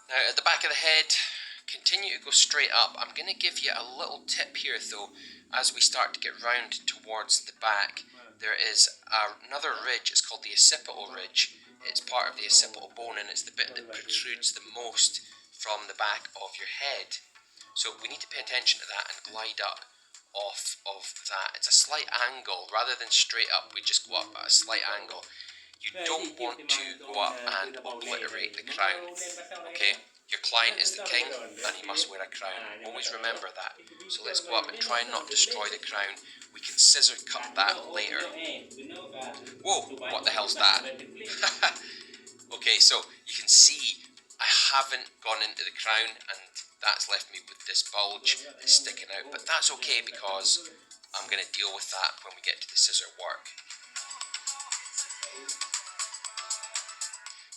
Now at the back of the head, continue to go straight up. I'm going to give you a little tip here though. As we start to get round towards the back, there is another ridge. It's called the occipital ridge. It's part of the occipital bone, and it's the bit that protrudes the most from the back of your head. So we need to pay attention to that and glide up off of that. It's a slight angle. Rather than straight up, we just go up at a slight angle. You don't want to go up and obliterate the crown, okay? Your client is the king and he must wear a crown. Always remember that. So let's go up and try and not destroy the crown. We can scissor cut that later. Whoa, what the hell's that? Okay, so you can see I haven't gone into the crown and that's left me with this bulge that's sticking out. But that's okay because I'm going to deal with that when we get to the scissor work.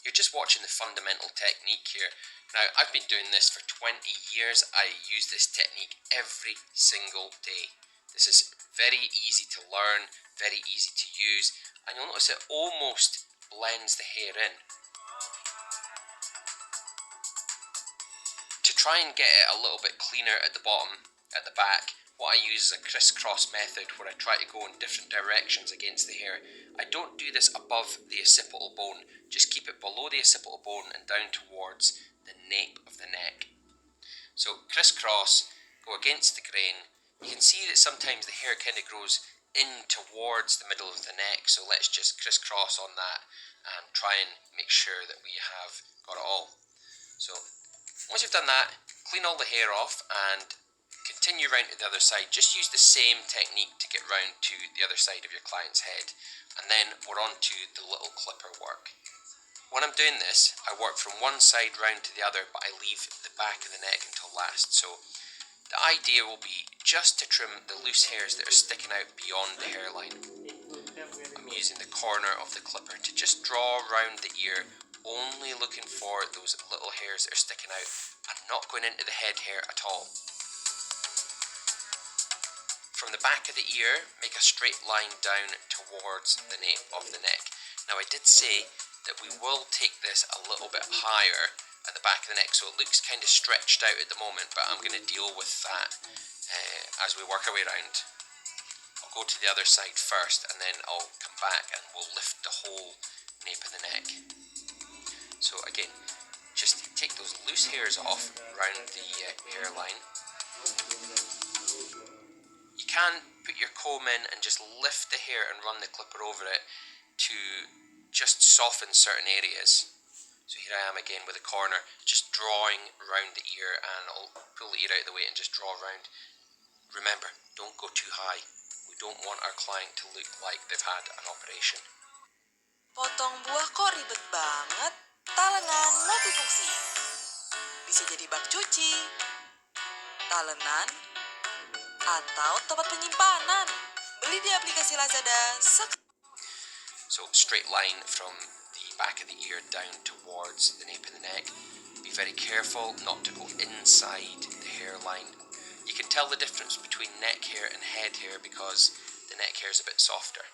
You're just watching the fundamental technique here. Now, I've been doing this for 20 years. I use this technique every single day. This is very easy to learn, very easy to use, and you'll notice it almost blends the hair in. To try and get it a little bit cleaner at the bottom, at the back, what I use is a crisscross method where I try to go in different directions against the hair. I don't do this above the occipital bone, just keep it below the occipital bone and down towards the nape of the neck. So crisscross, go against the grain. You can see that sometimes the hair kind of grows in towards the middle of the neck, so let's just crisscross on that and try and make sure that we have got it all. So once you've done that, clean all the hair off and continue round to the other side. Just use the same technique to get round to the other side of your client's head. And then we're on to the little clipper work. When I'm doing this, I work from one side round to the other, but I leave the back of the neck until last. So the idea will be just to trim the loose hairs that are sticking out beyond the hairline. I'm using the corner of the clipper to just draw around the ear, only looking for those little hairs that are sticking out and not going into the head hair at all. From the back of the ear, make a straight line down towards the nape of the neck. Now I did say that we will take this a little bit higher at the back of the neck, so it looks kind of stretched out at the moment, but I'm going to deal with that as we work our way around. I'll go to the other side first and then I'll come back and we'll lift the whole nape of the neck. So again, just take those loose hairs off around the hairline. You can put your comb in and just lift the hair and run the clipper over it to just soften certain areas. So here I am again with a corner, just drawing around the ear, and I'll pull the ear out of the way and just draw around. Remember, don't go too high. We don't want our client to look like they've had an operation. Potong buah kok ribet banget? Talenan multifungsi. Bisa jadi bak cuci, talenan, atau tempat penyimpanan. Beli di aplikasi Lazada sekarang. So straight line from the back of the ear down towards the nape of the neck. Be very careful not to go inside the hairline. You can tell the difference between neck hair and head hair because the neck hair is a bit softer.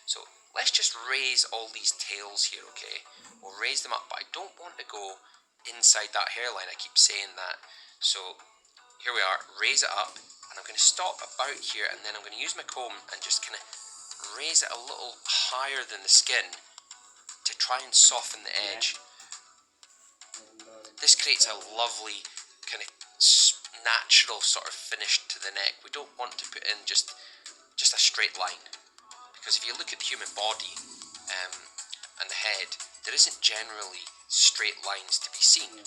So let's just raise all these tails here, okay? We'll raise them up, but I don't want to go inside that hairline. I keep saying that. So here we are, raise it up, and I'm going to stop about here, and then I'm going to use my comb and just kind of raise it a little higher than the skin to try and soften the edge. This creates a lovely kind of natural sort of finish to the neck. We don't want to put in just a straight line, because if you look at the human body and the head, there isn't generally straight lines to be seen.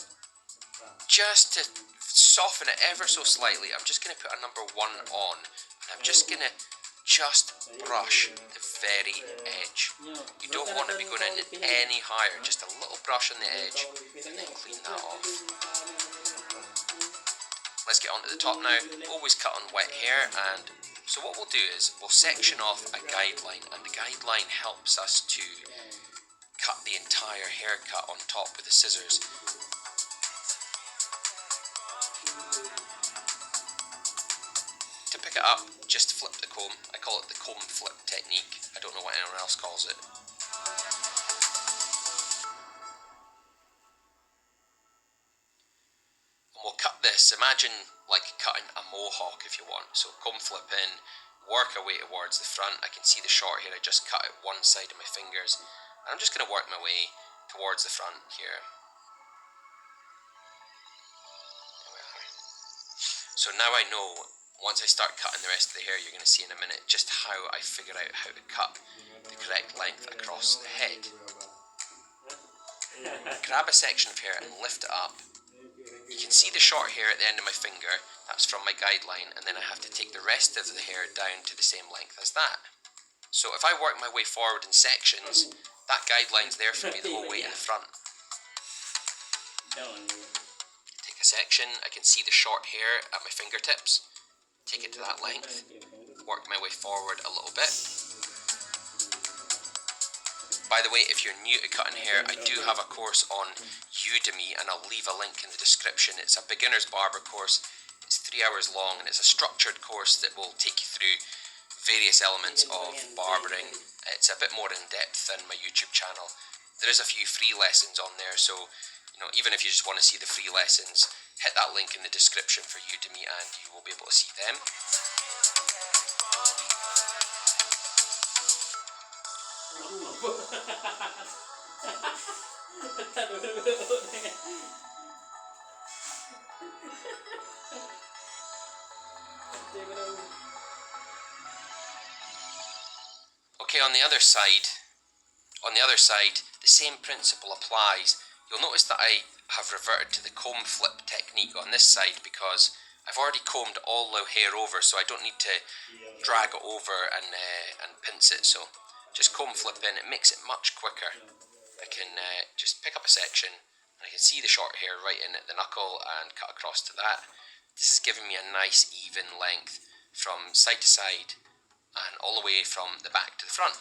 Just to soften it ever so slightly, I'm just going to put a number 1 on, and I'm just going to just brush the very edge. You don't want to be going in any higher, just a little brush on the edge, and then clean that off. Let's get on to the top now. Always cut on wet hair, and so what we'll do is we'll section off a guideline, and the guideline helps us to cut the entire haircut on top with the scissors. To pick it up, just flip the comb. I call it the comb flip technique. I don't know what anyone else calls it. this. Imagine like cutting a mohawk if you want. So comb flip in, work away towards the front. I can see the short hair, I just cut out one side of my fingers. And I'm just going to work my way towards the front here. There we are. So now I know, once I start cutting the rest of the hair, you're going to see in a minute, just how I figure out how to cut the correct length across the head. Grab a section of hair and lift it up. You can see the short hair at the end of my finger, that's from my guideline, and then I have to take the rest of the hair down to the same length as that. So if I work my way forward in sections, that guideline's there for me the whole way in the front. Take a section, I can see the short hair at my fingertips, take it to that length, work my way forward a little bit. By the way, if you're new to cutting hair, I do have a course on Udemy, and I'll leave a link in the description. It's a beginner's barber course. It's 3 hours long, and it's a structured course that will take you through various elements of barbering. It's a bit more in depth than my YouTube channel. There is a few free lessons on there, so even if you just want to see the free lessons, hit that link in the description for Udemy and you will be able to see them. Okay, on the other side, the same principle applies. You'll notice that I have reverted to the comb flip technique on this side because I've already combed all the hair over, so I don't need to drag it over and pince it. So just comb flip in, it makes it much quicker. I can just pick up a section and I can see the short hair right in at the knuckle and cut across to that. This is giving me a nice even length from side to side and all the way from the back to the front.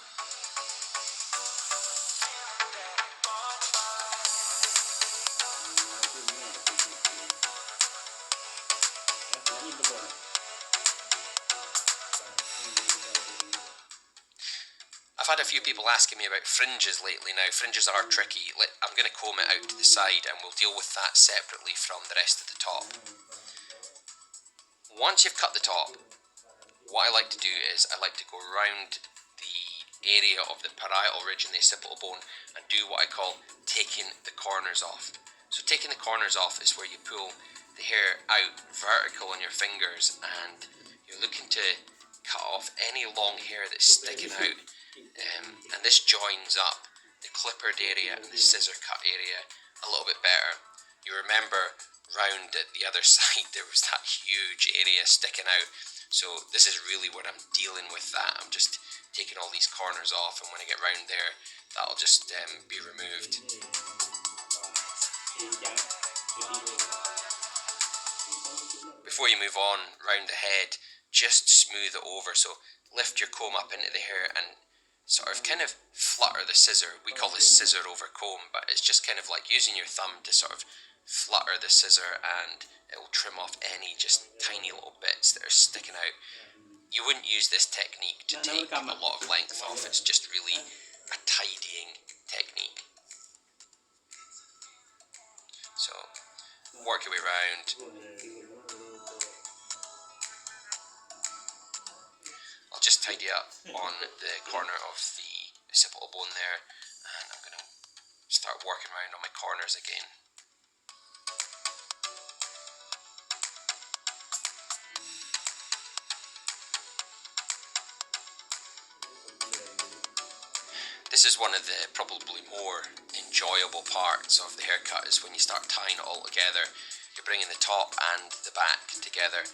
I've had a few people asking me about fringes lately now. Fringes are tricky. I'm going to comb it out to the side and we'll deal with that separately from the rest of the top. Once you've cut the top, what I like to do is I like to go around the area of the parietal ridge and the occipital bone and do what I call taking the corners off. So taking the corners off is where you pull the hair out vertical on your fingers and you're looking to cut off any long hair that's sticking out. And this joins up the clippered area and the scissor cut area a little bit better. You remember round at the other side there was that huge area sticking out, so this is really what I'm dealing with. That I'm just taking all these corners off, and when I get round there that'll just be removed. Before you move on round the head, just smooth it over, so lift your comb up into the hair and sort of kind of flutter the scissor. We call this scissor over comb, but it's just kind of like using your thumb to sort of flutter the scissor and it will trim off any just tiny little bits that are sticking out. You wouldn't use this technique to take a lot of length off, it's just really a tidying technique. So work your way around. I'll just tidy up on the corner of the occipital bone there, and I'm going to start working around on my corners again. This is one of the probably more enjoyable parts of the haircut, is when you start tying it all together. You're bringing the top and the back together.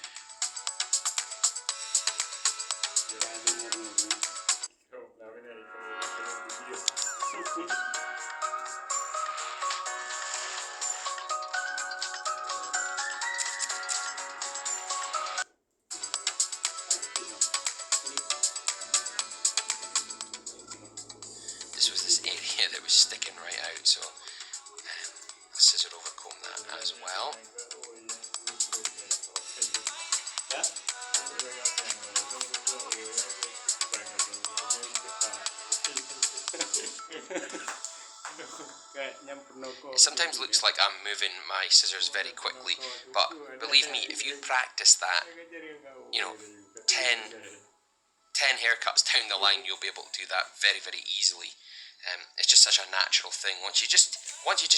This was this area that was sticking right out, so I'll scissor over comb that as well. It sometimes looks like I'm moving my scissors very quickly, but believe me, if you practice that, 10 haircuts down the line, you'll be able to do that very, very easily. It's just such a natural thing. Once you just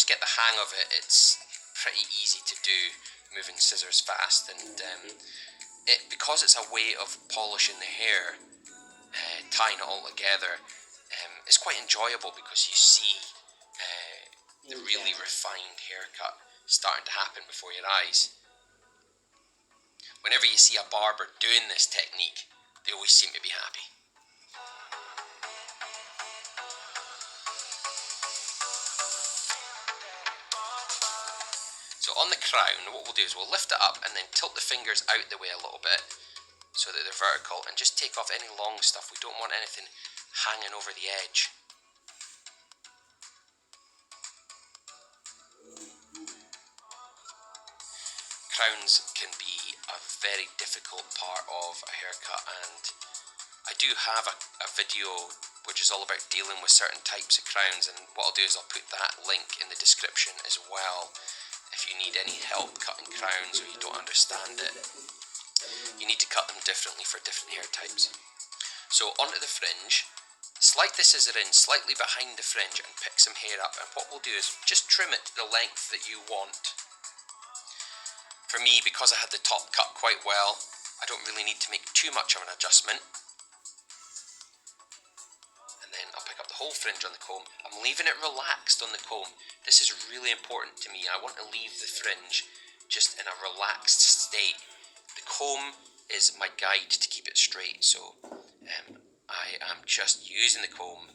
get the hang of it, it's pretty easy to do, moving scissors fast, and because it's a way of polishing the hair, tying it all together, it's quite enjoyable because you see the really refined haircut starting to happen before your eyes. Whenever you see a barber doing this technique, they always seem to be happy. So on the crown, what we'll do is we'll lift it up and then tilt the fingers out the way a little bit so that they're vertical, and just take off any long stuff. We don't want anything hanging over the edge. Crowns can be a very difficult part of a haircut, and I do have a video which is all about dealing with certain types of crowns, and what I'll do is I'll put that link in the description as well. If you need any help cutting crowns or you don't understand it, you need to cut them differently for different hair types. So onto the fringe, slide the scissor in slightly behind the fringe and pick some hair up, and what we'll do is just trim it to the length that you want. For me, because I had the top cut quite well, I don't really need to make too much of an adjustment. And then I'll pick up the whole fringe on the comb. I'm leaving it relaxed on the comb. This is really important to me. I want to leave the fringe just in a relaxed state. The comb is my guide to keep it straight, so I am just using the comb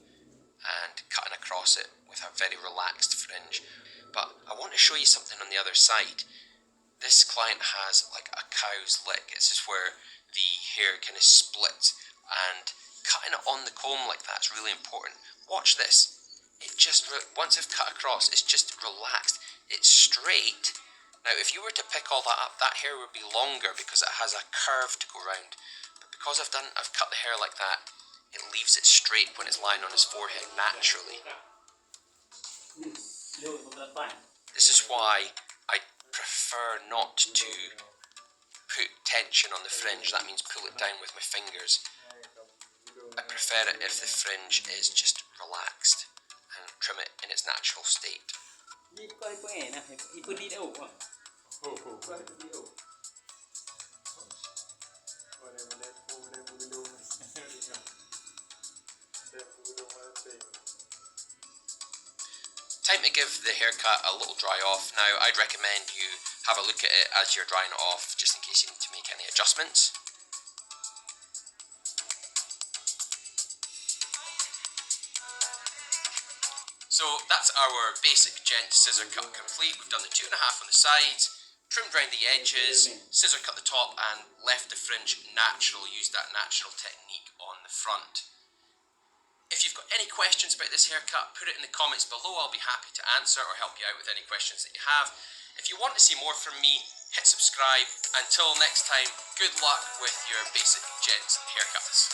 and cutting across it with a very relaxed fringe. But I want to show you something on the other side. This client has like a cow's lick. It's just where the hair kind of splits, and cutting it on the comb like that's really important. Watch this. It just, once I've cut across, it's just relaxed. It's straight. Now, if you were to pick all that up, that hair would be longer because it has a curve to go round. But because I've cut the hair like that, it leaves it straight when it's lying on his forehead naturally. This is why I prefer not to put tension on the fringe. That means pull it down with my fingers. I prefer it if the fringe is just relaxed, and trim it in its natural state. Time to give the haircut a little dry off. Now, I'd recommend you have a look at it as you're drying it off, just in case you need to make any adjustments. So that's our basic gent scissor cut complete. We've done the 2.5 on the sides, trimmed around the edges, scissor cut the top, and left the fringe natural, used that natural technique on the front. If you've got any questions about this haircut, put it in the comments below. I'll be happy to answer or help you out with any questions that you have. If you want to see more from me, hit subscribe. Until next time, good luck with your basic gents haircuts.